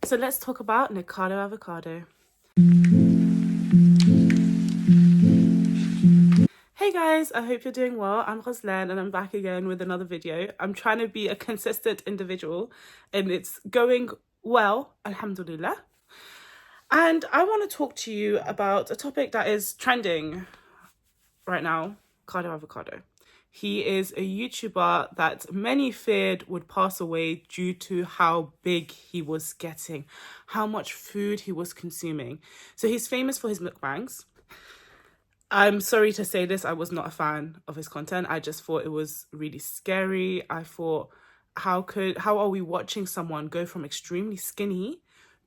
So let's talk about Nikocado Avocado. Hey guys, I hope you're doing well. I'm Roslyn and I'm back again with another video. I'm trying to be a consistent individual and it's going well, alhamdulillah. And I want to talk to you about a topic that is trending right now, Nikocado Avocado. He is a YouTuber that many feared would pass away due to how big he was getting, how much food he was consuming. So he's famous for his mukbangs. I'm sorry to say this, I was not a fan of his content. I just thought it was really scary. I thought, how are we watching someone go from extremely skinny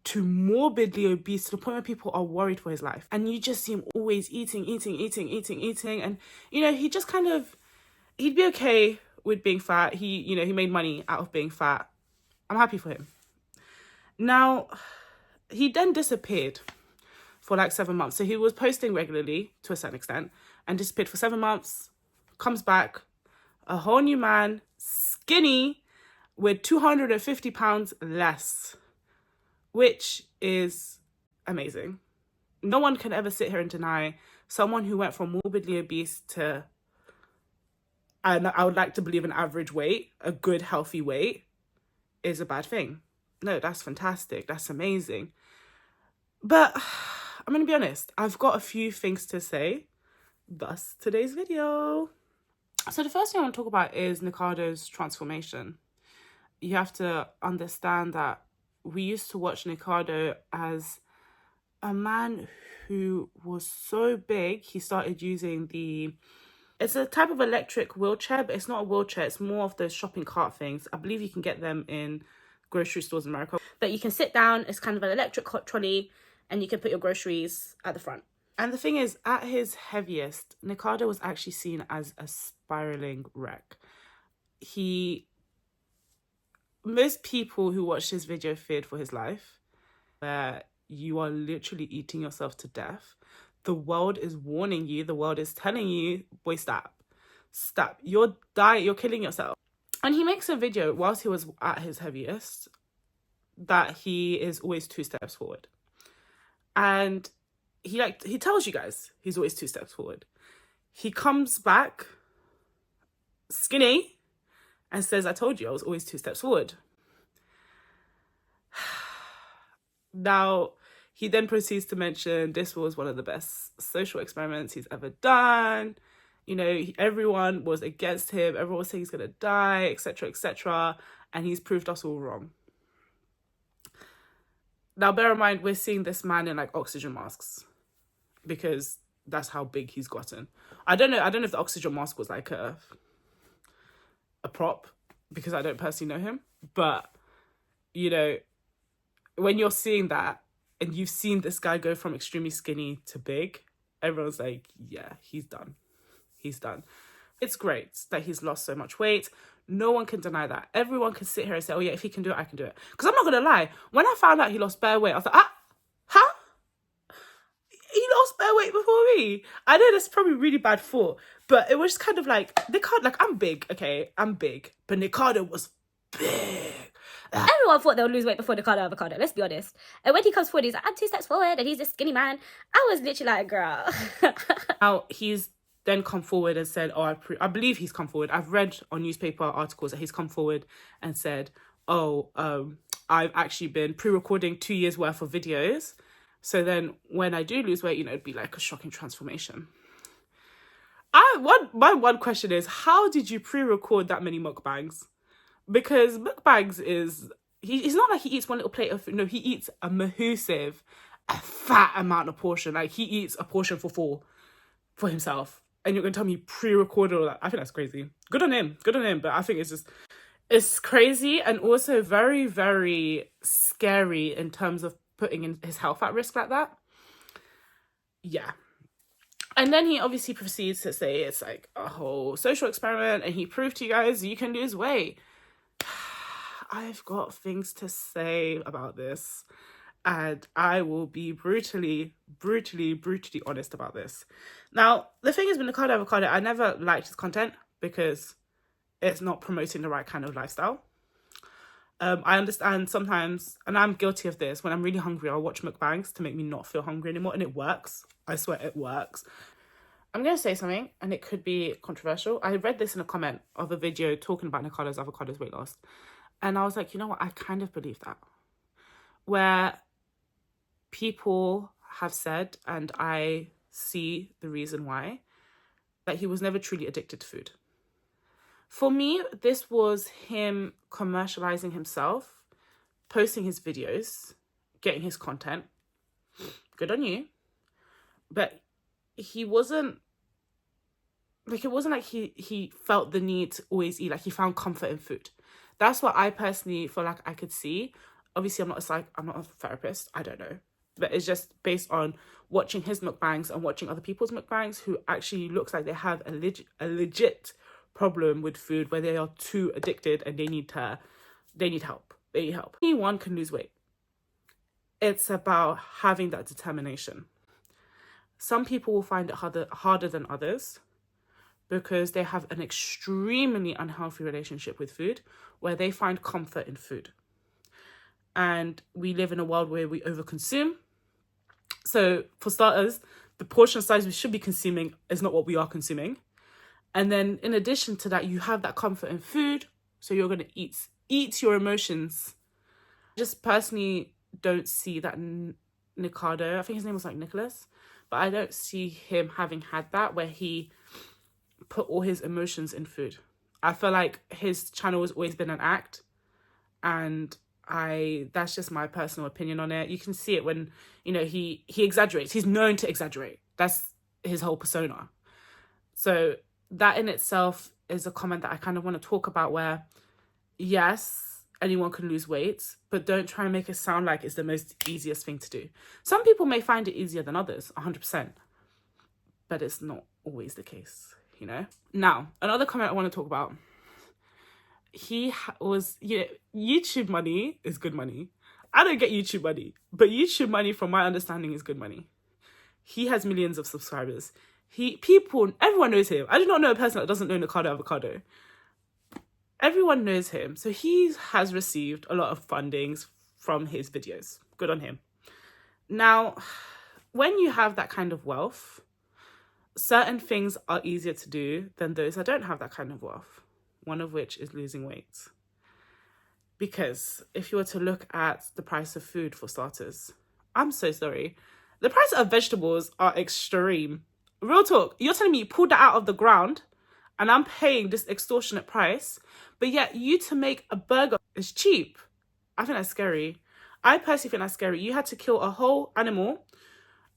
to morbidly obese to the point where people are worried for his life? And you just see him always eating. And, you know, he just kind of, he'd be okay with being fat. He made money out of being fat. I'm happy for him. Now, he then disappeared for like 7 months. So he was posting regularly to a certain extent and disappeared for 7 months, comes back, a whole new man, skinny, with 250 pounds less, which is amazing. No one can ever sit here and deny someone who went from morbidly obese to, and I would like to believe, an average weight, a good healthy weight, is a bad thing. No, that's fantastic. That's amazing. But I'm going to be honest, I've got a few things to say, thus today's video. So the first thing I want to talk about is Nikado's transformation. You have to understand that we used to watch Nikado as a man who was so big, he started using it's a type of electric wheelchair, but it's not a wheelchair, it's more of those shopping cart things. I believe you can get them in grocery stores in America. But you can sit down, it's kind of an electric trolley, and you can put your groceries at the front. And the thing is, at his heaviest, Nikado was actually seen as a spiraling wreck. Most people who watched his video feared for his life, where you are literally eating yourself to death. The world is warning you, the world is telling you, boy, stop. You're killing yourself. And he makes a video whilst he was at his heaviest that he is always 2 steps forward. And he tells you guys he's always 2 steps forward. He comes back skinny and says, I told you I was always 2 steps forward. Now, he then proceeds to mention this was one of the best social experiments he's ever done. You know, everyone was against him. Everyone was saying he's going to die, etc., etc. And he's proved us all wrong. Now, bear in mind, we're seeing this man in like oxygen masks because that's how big he's gotten. I don't know if the oxygen mask was like a prop because I don't personally know him. But, you know, when you're seeing that and you've seen this guy go from extremely skinny to big, everyone's like, yeah, he's done. He's done. It's great that he's lost so much weight. No one can deny that. Everyone can sit here and say, oh yeah, if he can do it, I can do it. Because I'm not going to lie. When I found out he lost bare weight, I was like, huh? He lost bare weight before me. I know that's probably really bad thought, but it was kind of like, I'm big, okay? I'm big. But Nikado was big. Everyone thought they would lose weight before Nikado Avocado, let's be honest. And when he comes forward, he's like, I'm 2 steps forward, and he's a skinny man. I was literally like, girl. Now, he's then come forward and said, I believe he's come forward. I've read on newspaper articles that he's come forward and said, I've actually been pre-recording 2 years worth of videos. So then when I do lose weight, you know, it'd be like a shocking transformation. My one question is, how did you pre-record that many mukbangs? Because mukbangs he's not like he eats one little plate of food. No, he eats a fat amount of portion. Like he eats a portion for 4 for himself. And you're going to tell me pre-recorded all that. I think that's crazy. Good on him. But I think it's crazy and also very, very scary in terms of putting in his health at risk like that. Yeah. And then he obviously proceeds to say it's like a whole social experiment and he proved to you guys you can lose weight. I've got things to say about this. And I will be brutally honest about this. Now, the thing is with Nikocado Avocado, I never liked his content because it's not promoting the right kind of lifestyle. I understand sometimes, and I'm guilty of this, when I'm really hungry, I'll watch mukbangs to make me not feel hungry anymore, and it works. I swear it works. I'm going to say something, and it could be controversial. I read this in a comment of a video talking about Nikado's Avocado's weight loss, and I was like, you know what, I kind of believe that. Where people have said, and I see the reason why, that he was never truly addicted to food. For me, this was him commercializing himself, posting his videos, getting his content. Good on you. But he wasn't, like, it wasn't like he felt the need to always eat, like he found comfort in food. That's what I personally feel like I could see. Obviously, I'm not a therapist, I don't know. But it's just based on watching his mukbangs and watching other people's mukbangs who actually looks like they have a legit problem with food where they are too addicted and they need help. They need help. Anyone can lose weight. It's about having that determination. Some people will find it harder than others because they have an extremely unhealthy relationship with food where they find comfort in food. And we live in a world where we overconsume. So for starters, the portion size we should be consuming is not what we are consuming. And then in addition to that, you have that comfort in food. So you're going to eat your emotions. Just personally don't see that Nikado, I think his name was like Nicholas, but I don't see him having had that where he put all his emotions in food. I feel like his channel has always been an act, and that's just my personal opinion on it. You can see it when, you know, he exaggerates. He's known to exaggerate. That's his whole persona. So that in itself is a comment that I kind of want to talk about where, yes, anyone can lose weight, but don't try and make it sound like it's the most easiest thing to do. Some people may find it easier than others, 100%, but it's not always the case, you know? Now, another comment I want to talk about. YouTube money is good money. I don't get YouTube money, but YouTube money, from my understanding, is good money. He has millions of subscribers. Everyone knows him. I do not know a person that doesn't know Nikocado Avocado. Everyone knows him. So he has received a lot of fundings from his videos. Good on him. Now, when you have that kind of wealth, certain things are easier to do than those that don't have that kind of wealth. One of which is losing weight. Because if you were to look at the price of food, for starters, I'm so sorry, the price of vegetables are extreme. Real talk, you're telling me you pulled that out of the ground and I'm paying this extortionate price, but yet you to make a burger is cheap. I think that's scary. I personally think that's scary. You had to kill a whole animal,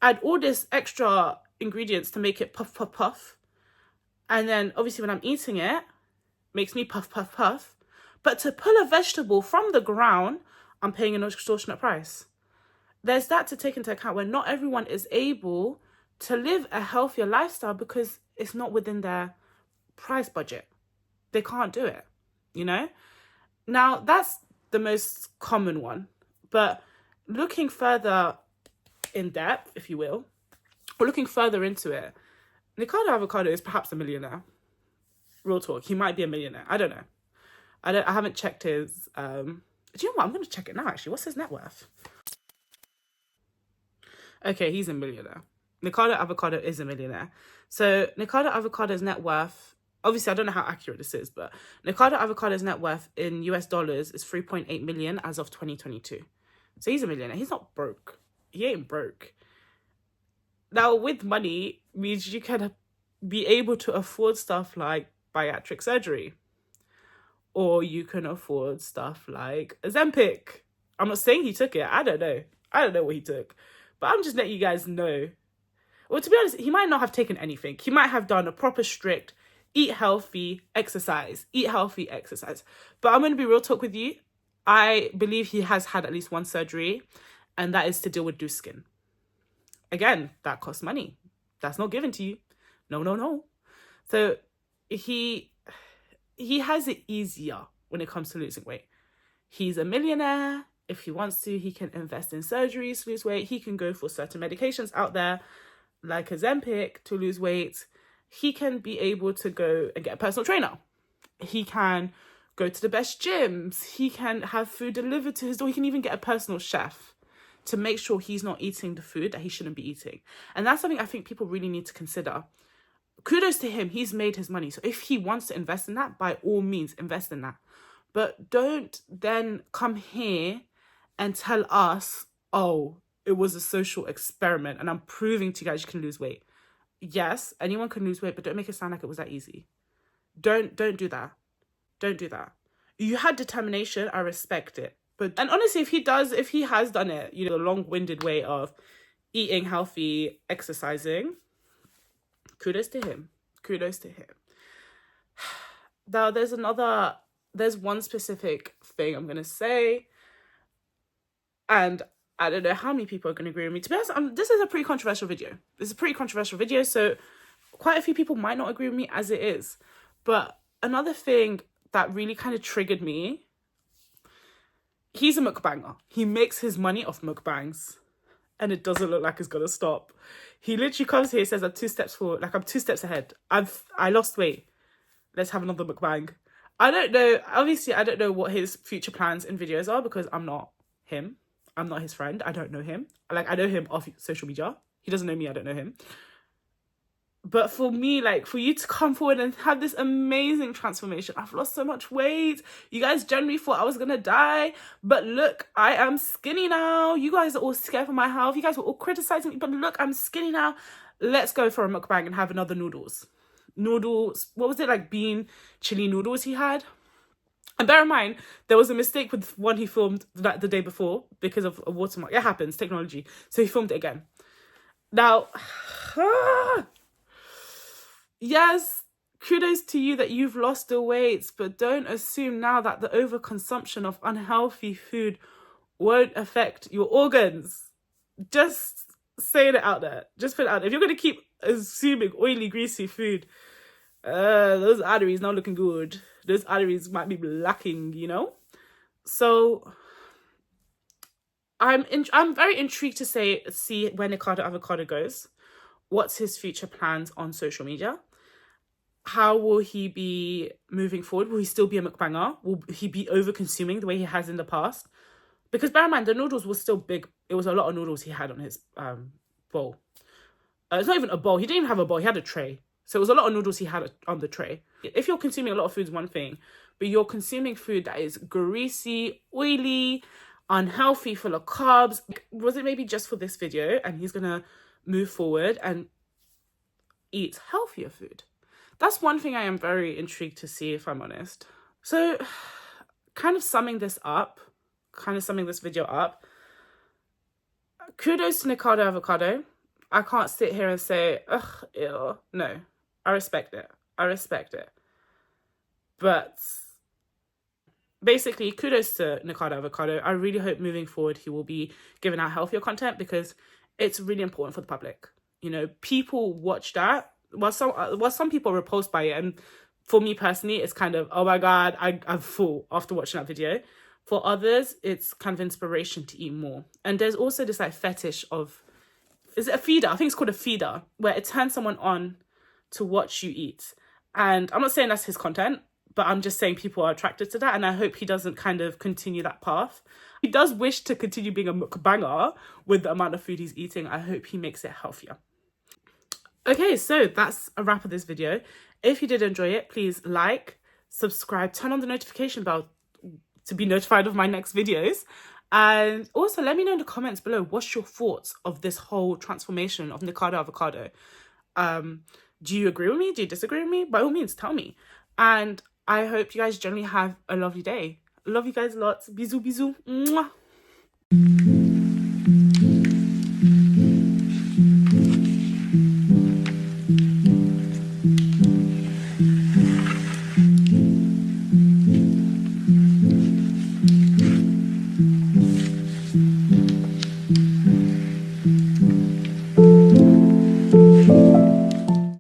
add all this extra ingredients to make it puff, puff, puff. And then obviously when I'm eating it, makes me puff, puff, puff. But to pull a vegetable from the ground, I'm paying an extortionate price. There's that to take into account where not everyone is able to live a healthier lifestyle because it's not within their price budget. They can't do it, you know? Now, that's the most common one. But looking further in depth, if you will, or looking further into it, Nikado Avocado is perhaps a millionaire. Real talk, he might be a millionaire. I don't know. I haven't checked his... Do you know what? I'm going to check it now, actually. What's his net worth? Okay, he's a millionaire. Nikado Avocado is a millionaire. So Nikado Avocado's net worth, obviously I don't know how accurate this is, but Nikado Avocado's net worth in US dollars is 3.8 million as of 2022. So he's a millionaire. He's not broke. He ain't broke. Now, with money means you can be able to afford stuff like bariatric surgery, or you can afford stuff like Ozempic. I'm not saying he took it. I don't know what he took, but I'm just letting you guys know. Well, to be honest, he might not have taken anything. He might have done a proper strict eat healthy, exercise. But I'm going to be real talk with you. I believe he has had at least one surgery, and that is to deal with loose skin. Again, that costs money. That's not given to you. No. So he has it easier when it comes to losing weight. He's a millionaire. If he wants to, he can invest in surgeries to lose weight. He can go for certain medications out there, like Ozempic, to lose weight. He can be able to go and get a personal trainer. He can go to the best gyms. He can have food delivered to his door. He can even get a personal chef to make sure he's not eating the food that he shouldn't be eating. And that's something I think people really need to consider. Kudos to him. He's made his money. So if he wants to invest in that, by all means, invest in that. But don't then come here and tell us, oh, it was a social experiment and I'm proving to you guys you can lose weight. Yes, anyone can lose weight, but don't make it sound like it was that easy. Don't do that. Don't do that. You had determination. I respect it. And honestly, if he has done it, you know, the long-winded way of eating healthy, exercising, kudos to him. Kudos to him. Now, there's one specific thing I'm going to say, and I don't know how many people are going to agree with me. To be honest, this is a pretty controversial video. So quite a few people might not agree with me as it is. But another thing that really kind of triggered me, he's a mukbanger. He makes his money off mukbangs, and it doesn't look like it's going to stop. He literally comes here, says, I'm 2 steps forward, like I'm 2 steps ahead. I lost weight. Let's have another mukbang. I don't know. Obviously, I don't know what his future plans in videos are because I'm not him. I'm not his friend. I don't know him. Like, I know him off social media. He doesn't know me. I don't know him. But for me, like, for you to come forward and have this amazing transformation, I've lost so much weight. You guys generally thought I was going to die. But look, I am skinny now. You guys are all scared for my health. You guys were all criticizing me. But look, I'm skinny now. Let's go for a mukbang and have another noodles. Noodles. What was it? Like bean chili noodles he had? And bear in mind, there was a mistake with one he filmed the day before because of a watermark. It happens, technology. So he filmed it again. Now, yes, kudos to you that you've lost the weight, but don't assume now that the overconsumption of unhealthy food won't affect your organs. Just saying it out there. Just put it out there. If you're going to keep assuming oily, greasy food, those arteries not looking good. Those arteries might be lacking, you know? So I'm very intrigued to see where Nikocado Avocado goes. What's his future plans on social media? How will he be moving forward? Will he still be a mukbanger? Will he be over consuming the way he has in the past? Because bear in mind, the noodles were still big. It was a lot of noodles he had on his bowl. It's not even a bowl. He didn't even have a bowl. He had a tray. So it was a lot of noodles he had on the tray. If you're consuming a lot of food, is one thing. But you're consuming food that is greasy, oily, unhealthy, full of carbs. Was it maybe just for this video? And he's going to move forward and eat healthier food. That's one thing I am very intrigued to see, if I'm honest. So kind of summing this video up. Kudos to Nikocado Avocado. I can't sit here and say, ugh, ew. No, I respect it. But basically, kudos to Nikocado Avocado. I really hope moving forward he will be giving out healthier content because it's really important for the public. You know, people watch that. Well, some people are repulsed by it. And for me personally, it's kind of, oh my God, I'm full after watching that video. For others, it's kind of inspiration to eat more. And there's also this like fetish of, is it a feeder? I think it's called a feeder, where it turns someone on to watch you eat. And I'm not saying that's his content, but I'm just saying people are attracted to that. And I hope he doesn't kind of continue that path. He does wish to continue being a mukbanger with the amount of food he's eating. I hope he makes it healthier. Okay, so that's a wrap of this video. If you did enjoy it, please like, subscribe, turn on the notification bell to be notified of my next videos. And also let me know in the comments below, what's your thoughts of this whole transformation of Nikocado Avocado? Do you agree with me? Do you disagree with me? By all means, tell me. And I hope you guys generally have a lovely day. Love you guys lots. Bisous, bisous. Mwah.